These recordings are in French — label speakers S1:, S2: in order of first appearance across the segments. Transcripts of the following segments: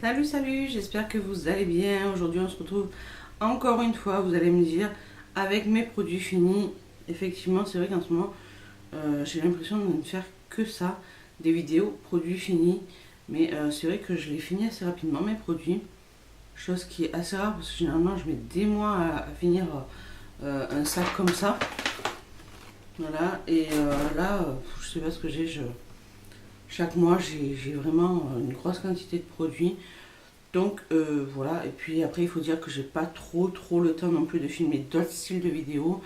S1: Salut, salut, j'espère que vous allez bien. Aujourd'hui, on se retrouve encore une fois, vous allez me dire, avec mes produits finis. Effectivement, c'est vrai qu'en ce moment, j'ai l'impression de ne faire que ça, des vidéos produits finis. Mais c'est vrai que je les finis assez rapidement, mes produits. Chose qui est assez rare parce que généralement, je mets des mois à finir un sac comme ça. Voilà, et là, je sais pas ce que j'ai. Chaque mois, j'ai vraiment une grosse quantité de produits. Donc voilà, et puis après il faut dire que j'ai pas trop le temps non plus de filmer d'autres styles de vidéos,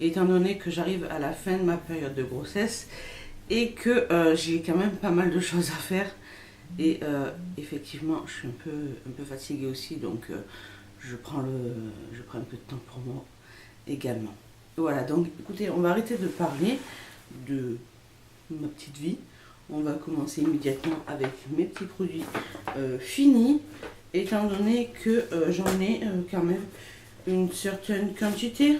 S1: étant donné que j'arrive à la fin de ma période de grossesse et que j'ai quand même pas mal de choses à faire. Et effectivement, je suis un peu fatiguée aussi, donc je prends un peu de temps pour moi également. Voilà, donc écoutez, on va arrêter de parler de ma petite vie. On va commencer immédiatement avec mes petits produits finis, étant donné que j'en ai quand même une certaine quantité.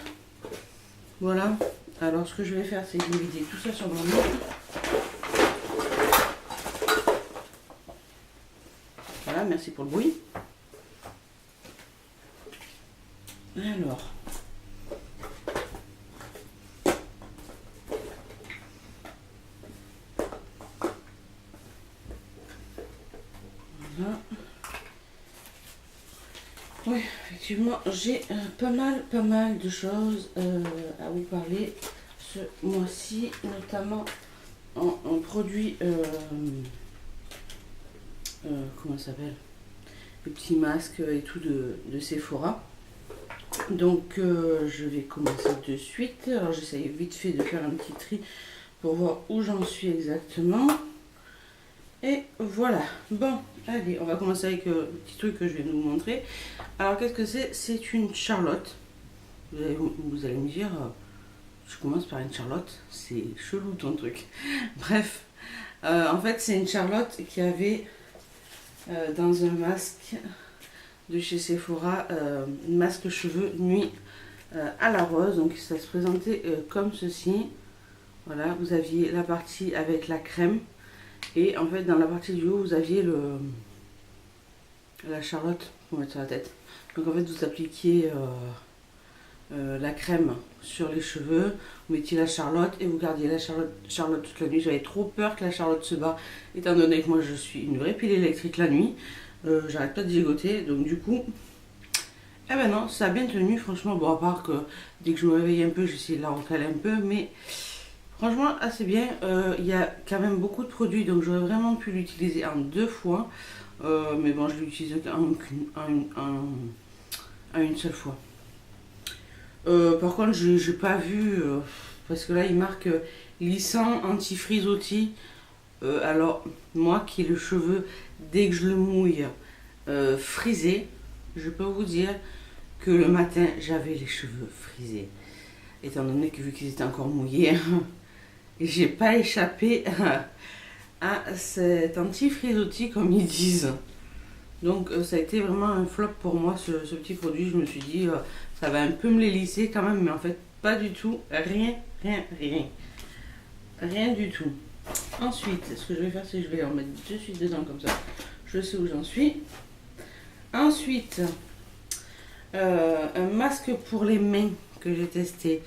S1: Voilà. Alors ce que je vais faire, c'est que je vais vider tout ça sur mon lit. Voilà, merci pour le bruit. Alors. Voilà. Oui, effectivement, j'ai pas mal de choses à vous parler ce mois-ci, notamment en produits, comment ça s'appelle, les petits masques et tout de Sephora. Donc je vais commencer de suite. Alors j'essaye vite fait de faire un petit tri pour voir où j'en suis exactement. Et voilà. Bon, allez, on va commencer avec le petit truc que je vais vous montrer. Alors qu'est-ce que c'est? C'est une Charlotte. Vous allez me dire, je commence par une Charlotte. C'est chelou ton truc. Bref, en fait c'est une Charlotte qui avait dans un masque de chez Sephora, masque cheveux nuit à la rose. Donc ça se présentait comme ceci. Voilà, vous aviez la partie avec la crème et en fait dans la partie du haut vous aviez la Charlotte pour mettre sur la tête. Donc en fait vous appliquiez la crème sur les cheveux, vous mettiez la Charlotte et vous gardiez la Charlotte toute la nuit. J'avais trop peur que la Charlotte se barre, étant donné que moi je suis une vraie pile électrique la nuit. J'arrête pas de gigoter, donc du coup, eh ben non, ça a bien tenu, franchement. Bon, à part que dès que je me réveille un peu, j'essaie de la recaler un peu, mais franchement, assez bien. Il y a quand même beaucoup de produits, donc j'aurais vraiment pu l'utiliser en deux fois, mais bon, je l'utilise en une seule fois. Par contre, j'ai pas vu, parce que là, il marque lissant anti-frisottis. Alors, moi qui ai le cheveu, dès que je le mouille, frisé, je peux vous dire que le matin, j'avais les cheveux frisés. Étant donné que vu qu'ils étaient encore mouillés, j'ai pas échappé à cet anti-frisottis comme ils disent. Donc ça a été vraiment un flop pour moi ce petit produit. Je me suis dit ça va un peu me les lisser quand même, mais en fait pas du tout. Rien du tout. Ensuite, ce que je vais faire, c'est que je vais en mettre de suite dedans comme ça. Je sais où j'en suis. Ensuite, un masque pour les mains que j'ai testé.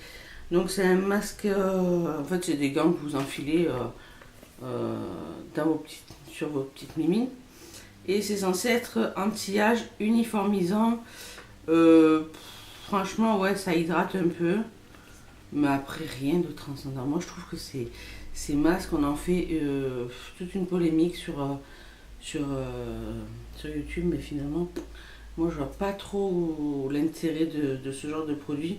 S1: Donc c'est un masque, en fait c'est des gants que vous enfilez sur vos petites mimines. Et c'est censé être anti-âge uniformisant. Franchement, ouais, ça hydrate un peu. Mais après, rien de transcendant. Moi, je trouve que ces masques, on en fait toute une polémique sur YouTube. Mais finalement, moi, je vois pas trop l'intérêt de ce genre de produit.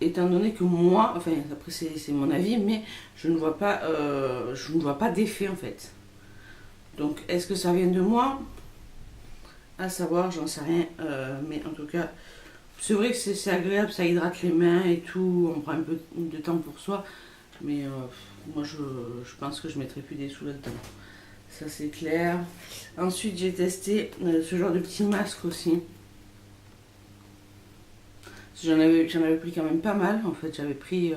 S1: Étant donné que moi, enfin, après, c'est mon avis, mais je ne vois pas d'effet, en fait. Donc, est-ce que ça vient de moi? À savoir, j'en sais rien. Mais en tout cas, c'est vrai que c'est agréable, ça hydrate les mains et tout. On prend un peu de temps pour soi. Mais moi, je pense que je mettrai plus des sous là-dedans. Ça, c'est clair. Ensuite, j'ai testé ce genre de petit masque aussi. J'en avais pris quand même pas mal. En fait, j'avais pris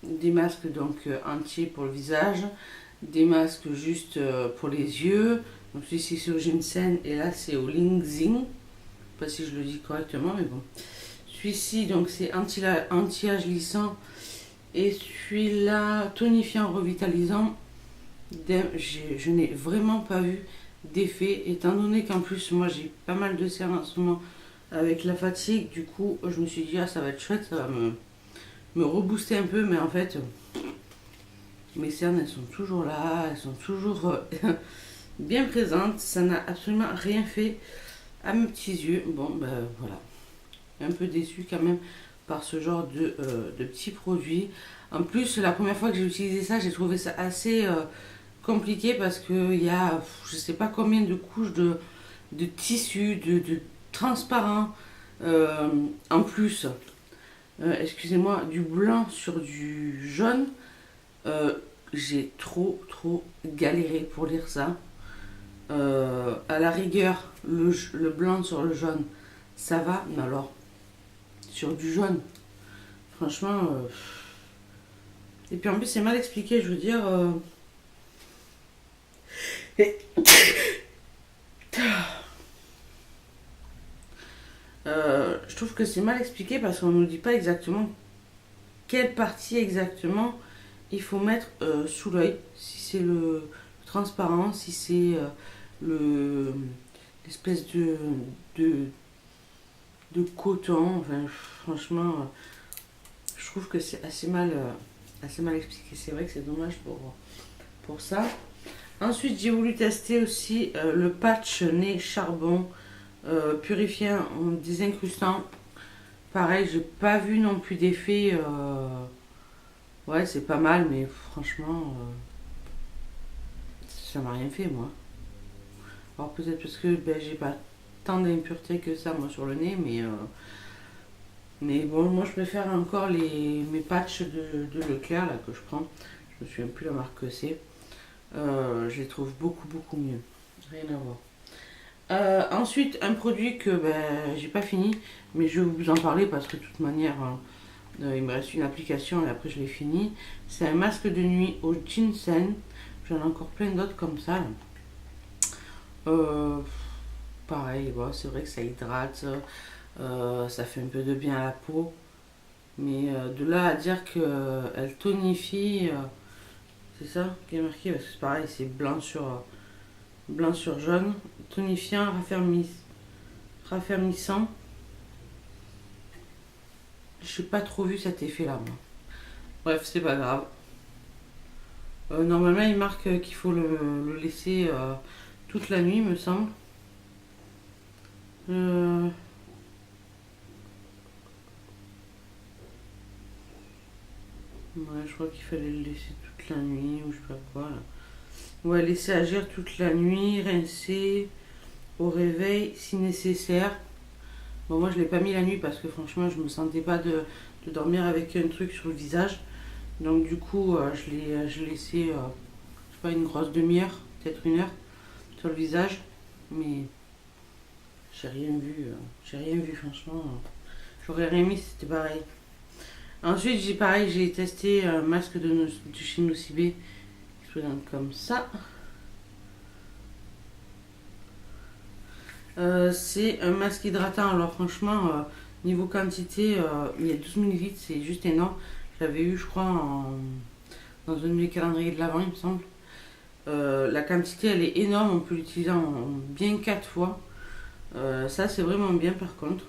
S1: des masques donc entiers pour le visage, des masques juste pour les yeux. Donc celui-ci c'est au ginseng et là c'est au lingzing. Je ne sais pas si je le dis correctement, mais bon. Celui-ci donc c'est anti-âge lissant et celui-là tonifiant revitalisant. Je n'ai vraiment pas vu d'effet, étant donné qu'en plus moi j'ai pas mal de cernes en ce moment avec la fatigue. Du coup je me suis dit ah ça va être chouette, ça va me rebooster un peu, mais en fait mes cernes elles sont toujours là, elles sont toujours bien présentes. Ça n'a absolument rien fait à mes petits yeux. Bon ben voilà, un peu déçu quand même par ce genre de petits produits. En plus la première fois que j'ai utilisé ça, j'ai trouvé ça assez compliqué parce qu'il y a je sais pas combien de couches de tissu, de transparent en plus. Excusez-moi, du blanc sur du jaune. Euh, j'ai trop galéré pour lire ça. À la rigueur, le blanc sur le jaune, ça va, mais alors sur du jaune, franchement. Et puis en plus, c'est mal expliqué, je veux dire. Et- je trouve que c'est mal expliqué parce qu'on ne nous dit pas exactement quelle partie exactement il faut mettre sous l'œil. Si c'est le transparent, si c'est le l'espèce de, de coton. Enfin, franchement, je trouve que c'est assez mal expliqué. C'est vrai que c'est dommage pour ça. Ensuite, j'ai voulu tester aussi le patch nez charbon purifiant en désincrustant. Pareil, j'ai pas vu non plus d'effet. Ouais, c'est pas mal, mais franchement, ça m'a rien fait, moi. Alors peut-être parce que ben, j'ai pas tant d'impuretés que ça, moi, sur le nez, mais bon, moi, je préfère encore mes patchs de Leclerc, là, que je prends. Je me souviens plus la marque que c'est. Je les trouve beaucoup mieux. Rien à voir. Ensuite, un produit que ben, j'ai pas fini, mais je vais vous en parler parce que de toute manière, il me reste une application et après je l'ai fini. C'est un masque de nuit au ginseng. J'en ai encore plein d'autres comme ça. Là. Euh, Pareil, bon, c'est vrai que ça hydrate, ça fait un peu de bien à la peau. Mais de là à dire qu'elle tonifie, c'est ça qui est marqué, parce que c'est pareil, c'est blanc sur jaune, tonifiant, raffermissant. J'ai pas trop vu cet effet là, moi. Bref, c'est pas grave. Normalement, il marque qu'il faut le laisser toute la nuit, me semble. Euh, Ouais, je crois qu'il fallait le laisser toute la nuit ou je sais pas quoi là. Ouais, laisser agir toute la nuit, rincer au réveil si nécessaire. Bon, moi je l'ai pas mis la nuit parce que franchement je me sentais pas de dormir avec un truc sur le visage. Donc du coup je l'ai laissé, je sais pas, une grosse demi-heure, peut-être une heure sur le visage. Mais j'ai rien vu franchement. J'aurais rien mis si c'était pareil. Ensuite j'ai testé un masque de chez Nocibé qui se présente comme ça. C'est un masque hydratant. Alors franchement, niveau quantité, il y a 12 millilitres, c'est juste énorme. J'avais eu, je crois, dans un de mes calendriers de l'avant, il me semble. La quantité, elle est énorme. On peut l'utiliser en bien 4 fois. Ça, c'est vraiment bien par contre.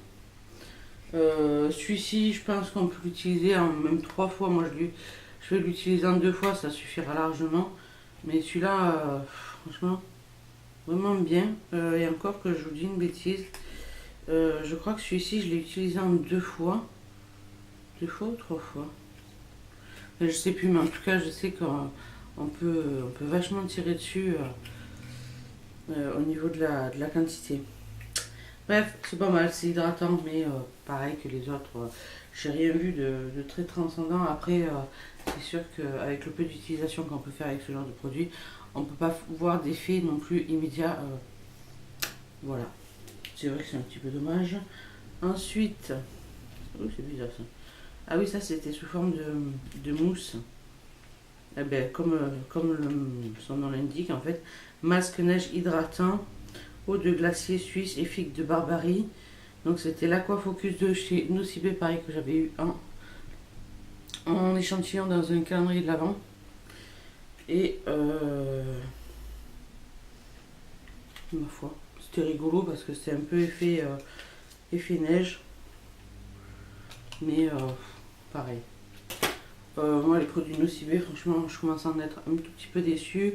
S1: Celui-ci, je pense qu'on peut l'utiliser en même 3 fois. Moi, je vais l'utiliser en 2 fois, ça suffira largement. Mais celui-là, franchement, vraiment bien. Et encore que je vous dis une bêtise. Je crois que celui-ci, je l'ai utilisé en 2 fois. 2 fois ou 3 fois. Je sais plus, mais en tout cas, je sais qu'on peut vachement tirer dessus au niveau de la quantité. Bref, c'est pas mal, c'est hydratant, mais pareil que les autres, j'ai rien vu de très transcendant. Après, c'est sûr qu'avec le peu d'utilisation qu'on peut faire avec ce genre de produit, on peut pas voir d'effet non plus immédiat. Voilà, c'est vrai que c'est un petit peu dommage. Ensuite, oh, c'est bizarre ça. Ah oui, ça c'était sous forme de mousse. Eh ben, comme son nom l'indique, en fait, masque neige hydratant, eau de glacier suisse et figue de Barbarie. Donc c'était l'Aquafocus de chez Nocibé, pareil, que j'avais eu en échantillon dans un calendrier de l'Avent. Et ma foi, c'était rigolo parce que c'était un peu effet neige. Mais pareil. Moi, les produits Nocibé, franchement, je commence à en être un tout petit peu déçue.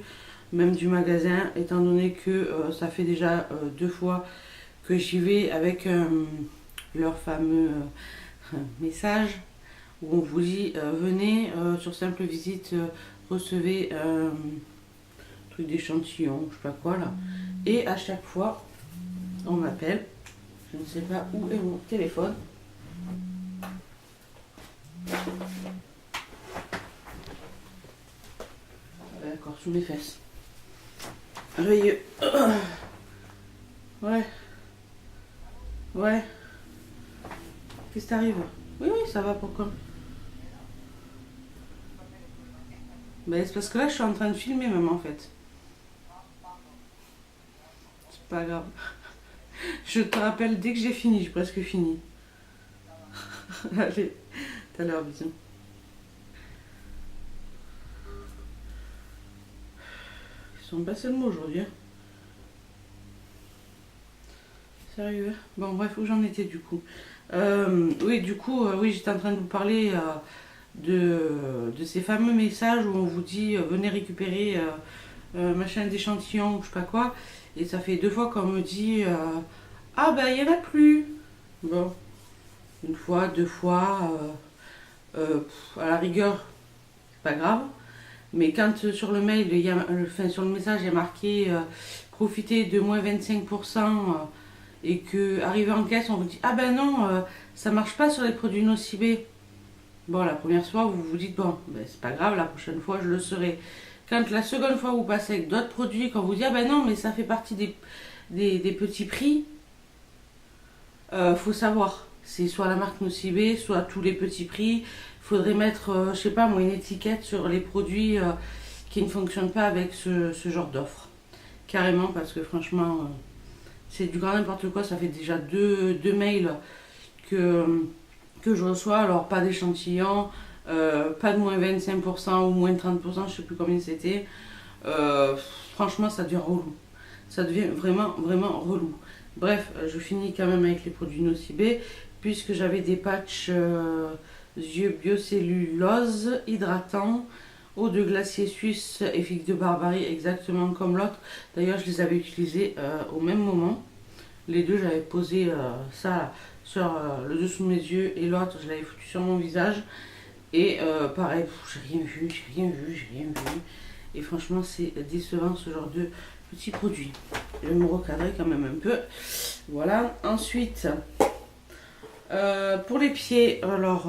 S1: Même du magasin, étant donné que ça fait déjà 2 fois que j'y vais avec leur fameux message où on vous dit venez sur simple visite, recevez un truc d'échantillon, je sais pas quoi là. Et à chaque fois, on m'appelle. Je ne sais pas où est mon téléphone. D'accord, sous mes fesses. Joyeux. Ouais. Ouais. Qu'est-ce qui t'arrive? Oui, oui, ça va, pourquoi? Ben, c'est parce que là, je suis en train de filmer, même, en fait. C'est pas grave. Je te rappelle dès que j'ai fini, j'ai presque fini. Allez, tout à l'heure, bisous. Ils sont passés le mot aujourd'hui. Hein. Sérieux? Bon, bref, où j'en étais du coup? Oui, du coup, oui, j'étais en train de vous parler de ces fameux messages où on vous dit venez récupérer machin d'échantillon ou je sais pas quoi. Et ça fait 2 fois qu'on me dit ah ben il n'y en a plus. Bon, une fois, 2 fois, à la rigueur, c'est pas grave. Mais quand sur le mail, enfin, sur le message, il y a marqué profitez de moins 25% et que arrivé en caisse, on vous dit ah ben non, ça marche pas sur les produits Nocibé. Bon, la première fois, vous vous dites bon, ben, c'est pas grave, la prochaine fois, je le serai. Quand la seconde fois, vous passez avec d'autres produits, quand vous dites ah ben non, mais ça fait partie des petits prix, faut savoir. C'est soit la marque Nocibé, soit tous les petits prix. Il faudrait mettre, je sais pas moi, une étiquette sur les produits qui ne fonctionnent pas avec ce genre d'offre. Carrément, parce que franchement, c'est du grand n'importe quoi. Ça fait déjà deux mails que je reçois. Alors, pas d'échantillon, pas de moins 25% ou moins 30%, je sais plus combien c'était. Franchement, ça devient relou. Ça devient vraiment, vraiment relou. Bref, je finis quand même avec les produits Nocibé, puisque j'avais des patchs yeux biocellulose hydratants, eau de glacier suisse et figue de Barbarie, exactement comme l'autre. D'ailleurs, je les avais utilisés au même moment. Les deux, j'avais posé ça sur le dessous de mes yeux et l'autre, je l'avais foutu sur mon visage. Et pareil, j'ai rien vu, j'ai rien vu, j'ai rien vu. Et franchement, c'est décevant ce genre de petits produits. Je vais me recadrer quand même un peu. Voilà. Ensuite, pour les pieds, alors,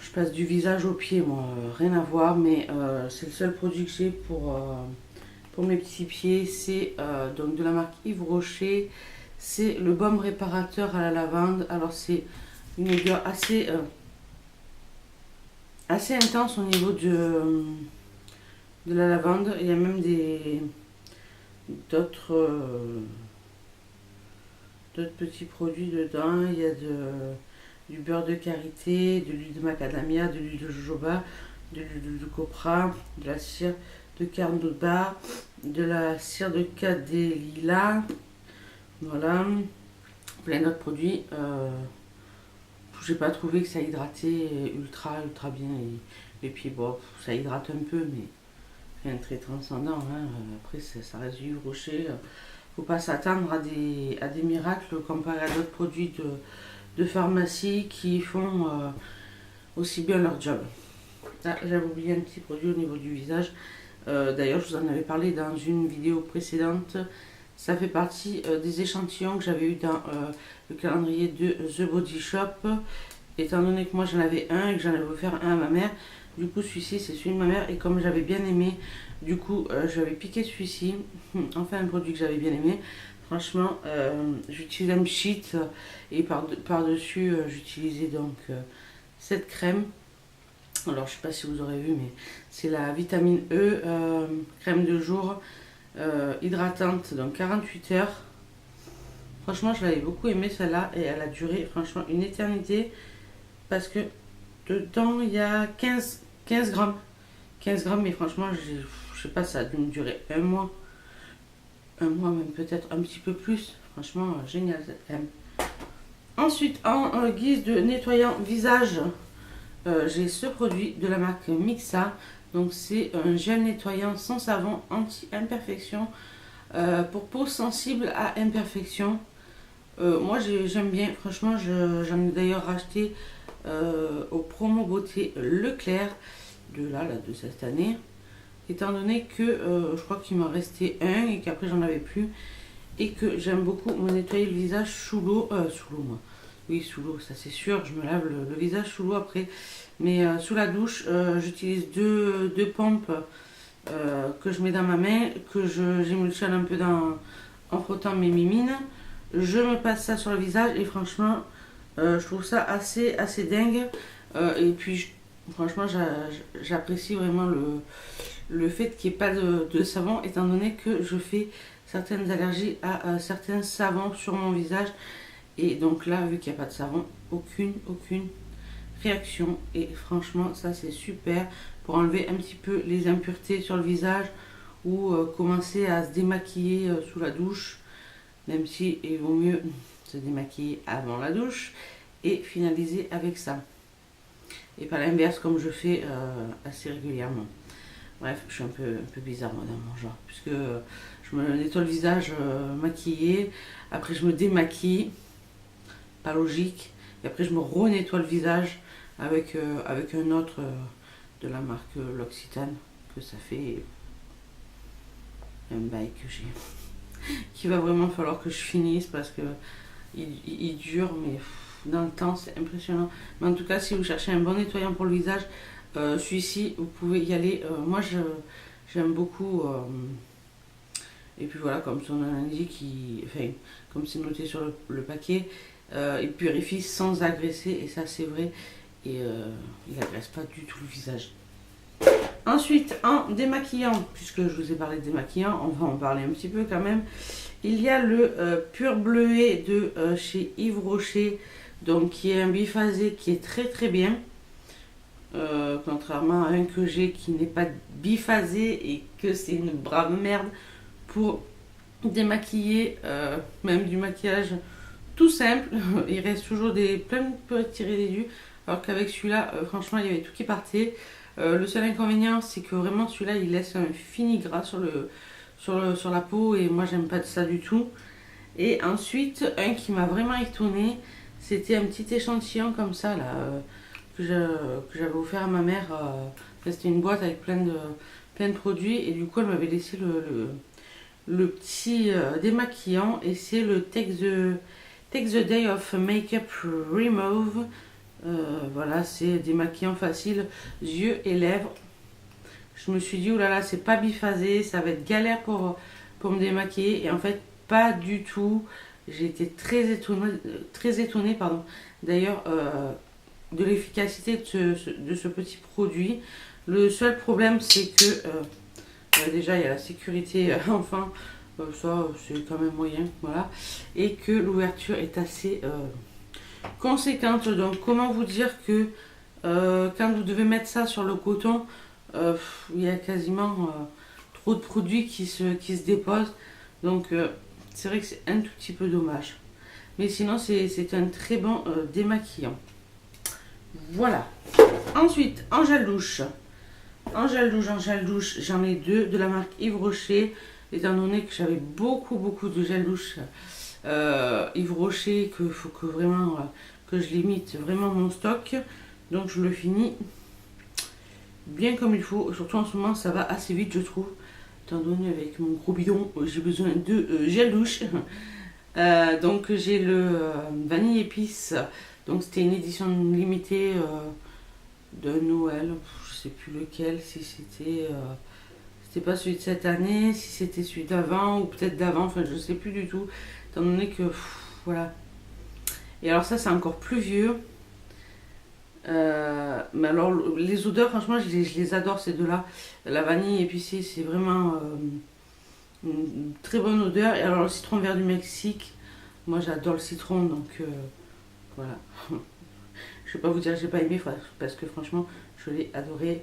S1: je passe du visage aux pieds, moi, rien à voir, mais c'est le seul produit que j'ai pour mes petits pieds. C'est donc de la marque Yves Rocher. C'est le baume réparateur à la lavande. Alors, c'est une odeur assez intense au niveau de la lavande. Il y a même d'autres petits produits dedans. Il y a du beurre de karité, de l'huile de macadamia, de l'huile de jojoba, de l'huile de copra, de la cire de carnauba, de la cire de cadélila. Voilà. Plein d'autres produits. J'ai pas trouvé que ça hydratait ultra bien les pieds. Bon, ça hydrate un peu, mais rien de très transcendant. Hein. Après, ça reste du rocher. Faut pas s'attendre à des miracles comparé à d'autres produits de pharmacie qui font aussi bien leur job. Ah, j'avais oublié un petit produit au niveau du visage. D'ailleurs, je vous en avais parlé dans une vidéo précédente. Ça fait partie des échantillons que j'avais eu dans le calendrier de The Body Shop. Étant donné que moi j'en avais un et que j'en avais offert un à ma mère, du coup celui-ci c'est celui de ma mère. Et comme j'avais bien aimé, du coup j'avais piqué celui-ci. Enfin un produit que j'avais bien aimé. Franchement, j'utilise un sheet et par-dessus j'utilisais donc cette crème. Alors, je sais pas si vous aurez vu, mais c'est la vitamine E, crème de jour, hydratante, donc 48 heures. Franchement, je l'avais beaucoup aimée celle-là et elle a duré franchement une éternité parce que dedans il y a 15 grammes. 15 grammes, mais franchement, je sais pas, ça a dû me durer un mois. Un mois, même peut-être un petit peu plus. Franchement, génial cette crème. Ensuite, en guise de nettoyant visage, j'ai ce produit de la marque Mixa. Donc, c'est un gel nettoyant sans savon anti-imperfection pour peau sensible à imperfection. Moi, j'aime bien. Franchement, j'en ai d'ailleurs racheté au promo beauté Leclerc de cette année. Étant donné que je crois qu'il m'en restait un et qu'après j'en avais plus. Et que j'aime beaucoup me nettoyer le visage sous l'eau. Sous l'eau, moi. Oui, sous l'eau, ça c'est sûr. Je me lave le visage sous l'eau après. Mais sous la douche, j'utilise deux pompes que je mets dans ma main, que j'émulsionne un peu en frottant mes mimines. Je me passe ça sur le visage et franchement, je trouve ça assez dingue. Et puis, franchement, j'apprécie vraiment le fait qu'il n'y ait pas de savon, étant donné que je fais certaines allergies à certains savons sur mon visage. Et donc là, vu qu'il n'y a pas de savon, aucune réaction. Et franchement, ça c'est super pour enlever un petit peu les impuretés sur le visage ou commencer à se démaquiller sous la douche. Même si il vaut mieux se démaquiller avant la douche et finaliser avec ça. Et pas l'inverse comme je fais assez régulièrement. Bref, je suis un peu bizarre moi dans mon genre. Puisque je me nettoie le visage maquillé. Après je me démaquille. Pas logique. Et après je me renettoie le visage avec un autre de la marque L'Occitane. Que ça fait un bail que j'ai. Qu'il va vraiment falloir que je finisse parce que il dure, mais dans le temps c'est impressionnant. Mais en tout cas, si vous cherchez un bon nettoyant pour le visage, celui-ci vous pouvez y aller. Moi j'aime beaucoup. Et puis voilà, comme son nom l'indique, enfin, comme c'est noté sur le paquet, il purifie sans agresser, et ça c'est vrai. Et il n'agresse pas du tout le visage. Ensuite, en démaquillant, puisque je vous ai parlé de démaquillant, on va en parler un petit peu quand même. Il y a le Pur Bleuet de chez Yves Rocher, donc qui est un biphasé qui est très bien. Contrairement à un que j'ai qui n'est pas biphasé et que c'est une brave merde pour démaquiller, même du maquillage tout simple. Il reste toujours plein de petits résidus, alors qu'avec celui-là, franchement, il y avait tout qui partait. Le seul inconvénient, c'est que vraiment celui-là, il laisse un fini gras sur la peau et moi, j'aime pas ça du tout. Et ensuite, un qui m'a vraiment étonnée, c'était un petit échantillon comme ça, là, que j'avais offert à ma mère. C'était une boîte avec plein de produits et du coup, elle m'avait laissé le petit démaquillant et c'est le Take the Day of Makeup Remove. Voilà, c'est démaquillant facile, yeux et lèvres. Je me suis dit, oulala, c'est pas biphasé, ça va être galère pour me démaquiller. Et en fait, pas du tout. J'ai été très étonnée, pardon. D'ailleurs, de l'efficacité de ce petit produit. Le seul problème, c'est que déjà, il y a la sécurité enfin. Ça, c'est quand même moyen, voilà. Et que l'ouverture est assez conséquente. Donc, comment vous dire que quand vous devez mettre ça sur le coton, il y a quasiment trop de produits qui se déposent. Donc, c'est vrai que c'est un tout petit peu dommage. Mais sinon, c'est un très bon démaquillant. Voilà. Ensuite, en gel douche. En gel douche, j'en ai deux de la marque Yves Rocher. Étant donné que j'avais beaucoup de gel douche Yves Rocher, qu'il faut que vraiment que je limite vraiment mon stock. Donc je le finis bien comme il faut. Surtout en ce moment, ça va assez vite, je trouve. Étant donné avec mon gros bidon, j'ai besoin de gel douche. Donc j'ai le vanille épice. Donc c'était une édition limitée de Noël. Je sais plus lequel, si c'était pas celui de cette année, si c'était celui d'avant ou peut-être d'avant, enfin je sais plus du tout, étant donné que voilà. Et alors ça c'est encore plus vieux. Mais alors, les odeurs, franchement, je les adore ces deux-là. La vanille épicée, c'est vraiment une très bonne odeur. Et alors, le citron vert du Mexique, moi j'adore le citron, donc voilà. Je vais pas vous dire que j'ai pas aimé, parce que franchement, je l'ai adoré.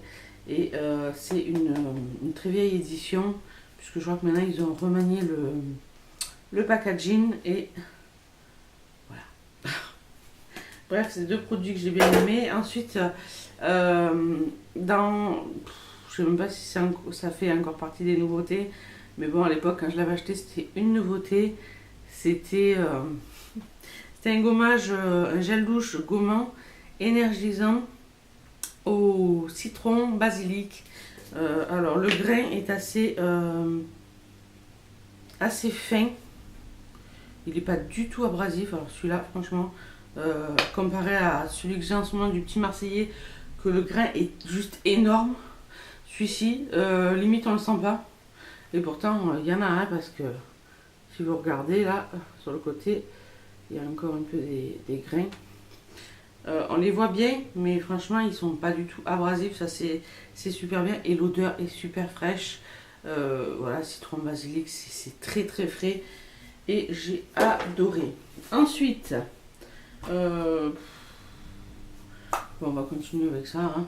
S1: Et c'est une très vieille édition, puisque je vois que maintenant ils ont remanié le packaging. Et voilà. Bref, c'est deux produits que j'ai bien aimés. Ensuite, dans... Je sais même pas si ça fait encore partie des nouveautés. Mais bon, à l'époque, quand je l'avais acheté, c'était une nouveauté. C'était un gommage, un gel douche gommant, énergisant au citron, basilic. Alors, le grain est assez fin. Il n'est pas du tout abrasif. Alors, celui-là, franchement, comparé à celui que j'ai en ce moment du petit Marseillais, que le grain est juste énorme. Celui-ci, limite, on le sent pas. Et pourtant, il y en a un, parce que si vous regardez là, sur le côté, il y a encore un peu des grains. On les voit bien, mais franchement, ils sont pas du tout abrasifs. Ça, c'est super bien. Et l'odeur est super fraîche. Voilà, citron basilic, c'est très très frais. Et j'ai adoré. Ensuite, bon, on va continuer avec ça. Hein.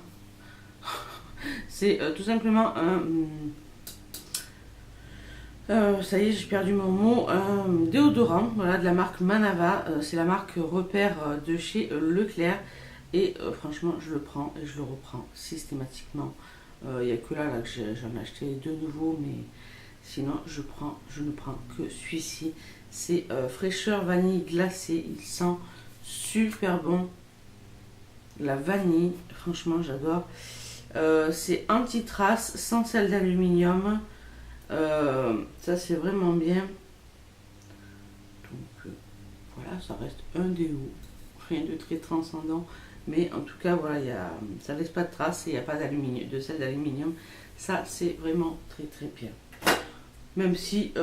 S1: C'est tout simplement un... ça y est, j'ai perdu mon mot. Déodorant, voilà, de la marque Manava. C'est la marque repère de chez Leclerc. Et franchement, je le prends et je le reprends systématiquement. Il n'y a que là que j'en ai acheté deux nouveaux, mais sinon, je ne prends que celui-ci. C'est fraîcheur vanille glacée. Il sent super bon. La vanille, franchement, j'adore. C'est anti-trace, sans sel d'aluminium. Ça c'est vraiment bien. Donc voilà, ça reste un déo, rien de très transcendant, mais en tout cas voilà, ça laisse pas de traces et il n'y a pas de sel d'aluminium. Ça c'est vraiment très très bien. Même si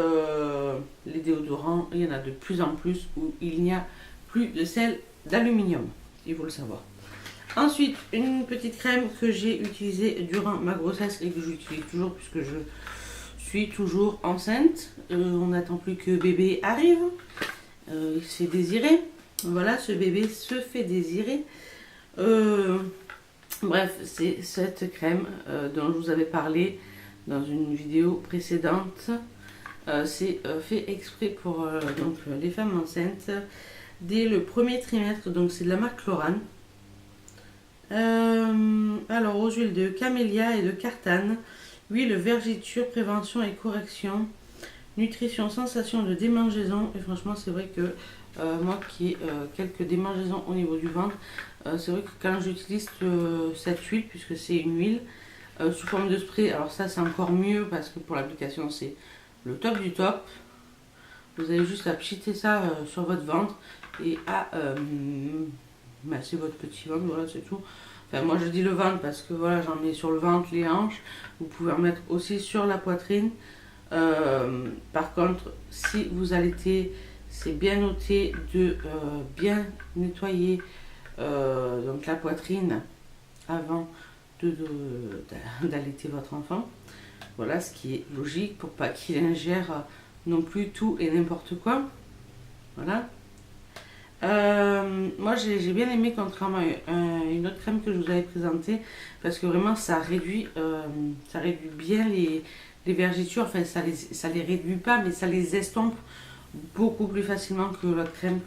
S1: les déodorants, il y en a de plus en plus où il n'y a plus de sel d'aluminium, il faut le savoir. Ensuite, une petite crème que j'ai utilisée durant ma grossesse et que j'utilise toujours puisque je suis toujours enceinte. On n'attend plus que bébé arrive. Il se fait désirer. Voilà, ce bébé se fait désirer. Bref, c'est cette crème dont je vous avais parlé dans une vidéo précédente. C'est fait exprès pour donc, les femmes enceintes dès le premier trimestre. Donc c'est de la marque Chlorane. Alors aux huiles de camélia et de cartane, huile vergiture, prévention et correction, nutrition, sensation de démangeaison. Et franchement c'est vrai que moi qui ai quelques démangeaisons au niveau du ventre, c'est vrai que quand j'utilise cette huile, puisque c'est une huile sous forme de spray, alors ça c'est encore mieux parce que pour l'application c'est le top du top. Vous avez juste à pchiter ça sur votre ventre et à masser votre petit ventre, voilà c'est tout. Enfin moi je dis le ventre parce que voilà j'en mets sur le ventre, les hanches. Vous pouvez en mettre aussi sur la poitrine. Par contre si vous allaitez, c'est bien noté de bien nettoyer donc la poitrine avant d'allaiter votre enfant. Voilà, ce qui est logique pour pas qu'il ingère non plus tout et n'importe quoi. Voilà. Moi j'ai bien aimé, contrairement à une autre crème que je vous avais présentée, parce que vraiment ça réduit bien les vergetures. Enfin ça les réduit pas, mais ça les estompe beaucoup plus facilement que l'autre crème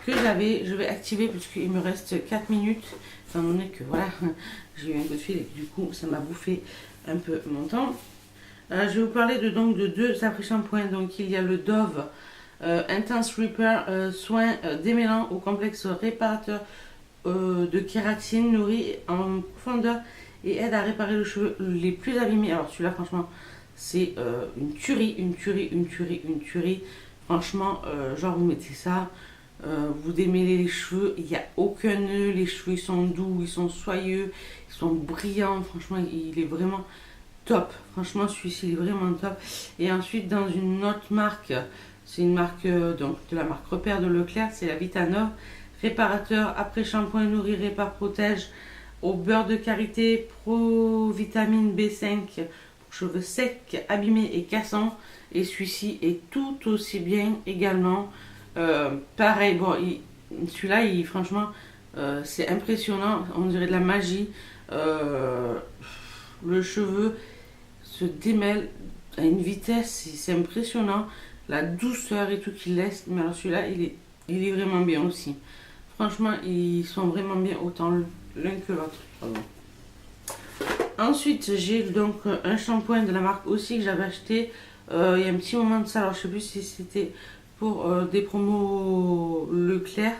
S1: que j'avais. Je vais activer puisqu'il me reste 4 minutes, étant donné que voilà, j'ai eu un coup de fil et que du coup ça m'a bouffé un peu mon temps. Je vais vous parler de deux après-shampoings. Donc il y a le Dove Intense Repair soin démêlant au complexe réparateur de kératine, nourrit en profondeur et aide à réparer les cheveux les plus abîmés. Alors celui-là franchement c'est une tuerie. Franchement genre vous mettez ça, vous démêlez les cheveux, il n'y a aucun nœud, les cheveux ils sont doux, ils sont soyeux, ils sont brillants. Franchement il est vraiment top. Franchement celui-ci il est vraiment top. Et ensuite dans une autre marque, c'est une marque donc de la marque Repère de Leclerc, c'est la Vitanove réparateur après shampoing, nourrit, répare, protège au beurre de karité, pro vitamine B5 pour cheveux secs, abîmés et cassants. Et celui-ci est tout aussi bien également. Pareil, bon, celui-là, franchement, c'est impressionnant. On dirait de la magie. Le cheveu se démêle à une vitesse, c'est impressionnant. La douceur et tout qu'il laisse. Mais alors celui-là, il est vraiment bien aussi. Franchement, ils sont vraiment bien autant l'un que l'autre. Ensuite, j'ai donc un shampoing de la marque aussi que j'avais acheté il y a un petit moment de ça. Alors, je sais plus si c'était pour des promos Leclerc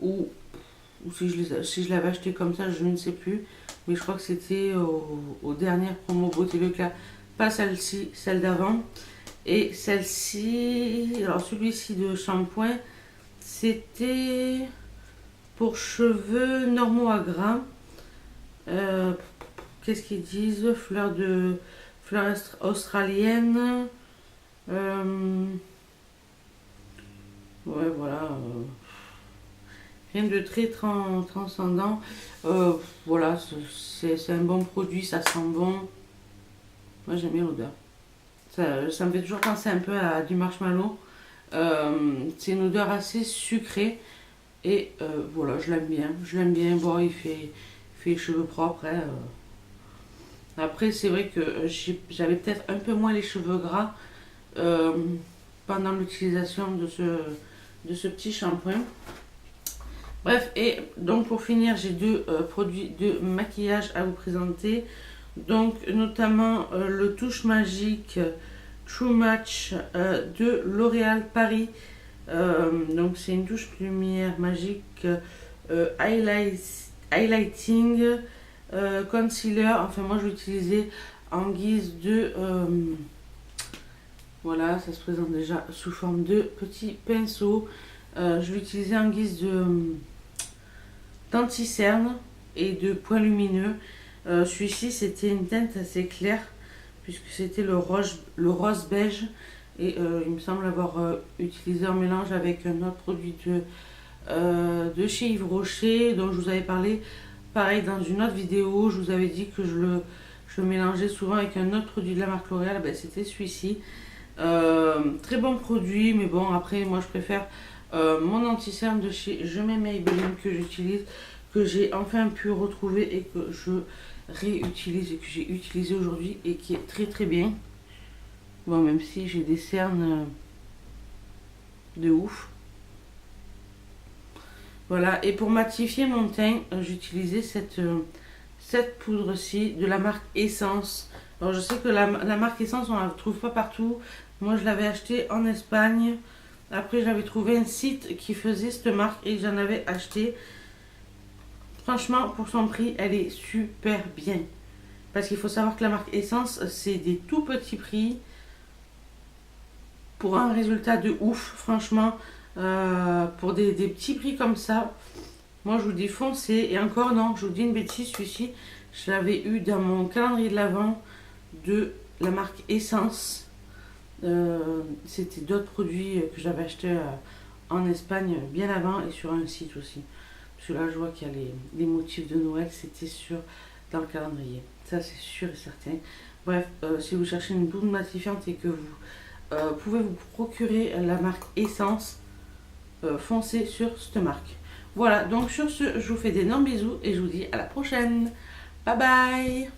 S1: ou si je l'avais acheté comme ça, je ne sais plus. Mais je crois que c'était aux dernières promos Beauté Leclerc. Pas celle-ci, celle d'avant. Et celle-ci, alors celui-ci de shampoing, c'était pour cheveux normaux à gras. Qu'est-ce qu'ils disent? Fleurs australiennes. Ouais, voilà. Rien de très transcendant. Voilà, c'est un bon produit, ça sent bon. Moi, j'aime bien l'odeur. Ça me fait toujours penser un peu à du marshmallow. C'est une odeur assez sucrée. Et voilà, je l'aime bien. Je l'aime bien. Bon, il fait les cheveux propres. Hein. Après, c'est vrai que j'avais peut-être un peu moins les cheveux gras pendant l'utilisation de ce petit shampoing. Bref, et donc pour finir, j'ai deux produits de maquillage à vous présenter. Donc, notamment le touche magique True Match de L'Oréal Paris. Donc, c'est une touche lumière magique highlighting. Concealer, enfin moi je vais utiliser en guise de voilà, ça se présente déjà sous forme de petits pinceaux. Je vais utiliser en guise de d'anti-cerne et de point lumineux. Celui-ci c'était une teinte assez claire puisque c'était le rose beige et il me semble avoir utilisé en mélange avec un autre produit de chez Yves Rocher dont je vous avais parlé. Pareil, dans une autre vidéo, je vous avais dit que je le mélangeais souvent avec un autre produit de la marque L'Oréal. Ben, c'était celui-ci. Très bon produit, mais bon, après, moi, je préfère mon anti-cerne de chez Je mets Maybelline que j'utilise, que j'ai enfin pu retrouver et que je réutilise et que j'ai utilisé aujourd'hui et qui est très très bien. Bon, même si j'ai des cernes de ouf. Voilà, et pour matifier mon teint, j'utilisais cette poudre-ci de la marque Essence. Alors je sais que la marque Essence, on ne la trouve pas partout. Moi, je l'avais acheté en Espagne. Après, j'avais trouvé un site qui faisait cette marque et j'en avais acheté. Franchement, pour son prix, elle est super bien. Parce qu'il faut savoir que la marque Essence, c'est des tout petits prix pour un résultat de ouf, franchement. Pour des petits prix comme ça, moi je vous dis foncez. Et encore non, je vous dis une bêtise, celui-ci je l'avais eu dans mon calendrier de l'Avent de la marque Essence. C'était d'autres produits que j'avais acheté en Espagne bien avant et sur un site aussi. Parce que là je vois qu'il y a les motifs de Noël, c'était dans le calendrier, ça c'est sûr et certain. Bref, si vous cherchez une poudre matifiante et que vous pouvez vous procurer la marque Essence, foncez sur cette marque. Voilà, donc sur ce, je vous fais d'énormes bisous et je vous dis à la prochaine. Bye bye.